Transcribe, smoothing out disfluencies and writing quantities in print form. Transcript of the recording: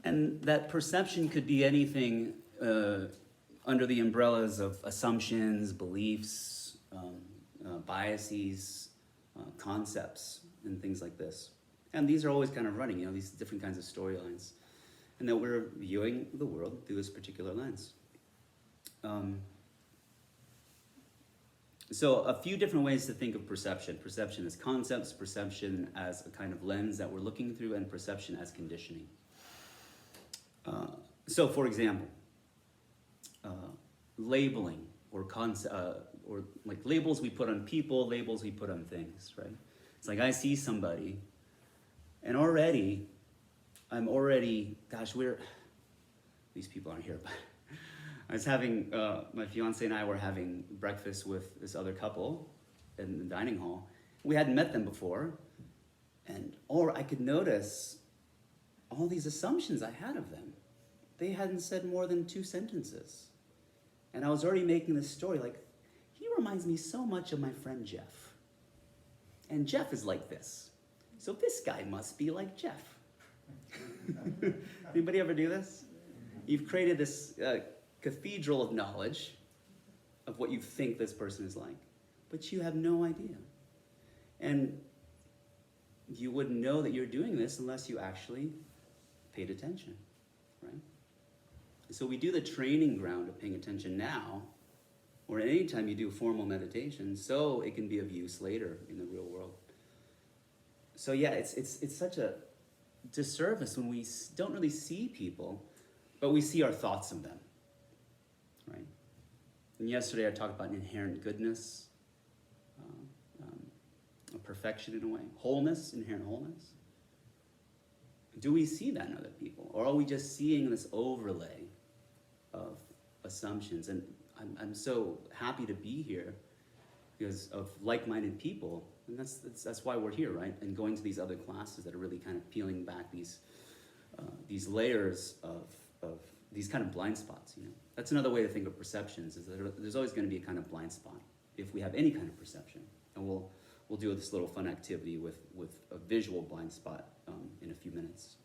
And that perception could be anything under the umbrellas of assumptions, beliefs, biases, concepts, and things like this. And these are always kind of running, these different kinds of storylines. And that we're viewing the world through this particular lens. So a few different ways to think of perception. Perception as concepts, perception as a kind of lens that we're looking through, and perception as conditioning. So for example, labeling or or like labels we put on people, labels we put on things, right? It's like I see somebody and gosh, these people aren't here, but I was having, my fiance and I were having breakfast with this other couple in the dining hall. We hadn't met them before, or I could notice all these assumptions I had of them. They hadn't said more than 2 sentences. And I was already making this story like, he reminds me so much of my friend Jeff. And Jeff is like this. So this guy must be like Jeff. Anybody ever do this? You've created this cathedral of knowledge of what you think this person is like, but you have no idea. And you wouldn't know that you're doing this unless you actually paid attention, right? So we do the training ground of paying attention now, or any time you do formal meditation, so it can be of use later in the real world. So yeah, it's such a disservice when we don't really see people, but we see our thoughts of them, right? And yesterday I talked about inherent goodness, a perfection in a way, wholeness, inherent wholeness. Do we see that in other people, or are we just seeing this overlay of assumptions? And I'm so happy to be here because of like-minded people, and that's why we're here, right? And going to these other classes that are really kind of peeling back these layers of these kind of blind spots. That's another way to think of perceptions, is that there's always going to be a kind of blind spot if we have any kind of perception. And we'll do this little fun activity with a visual blind spot in a few minutes.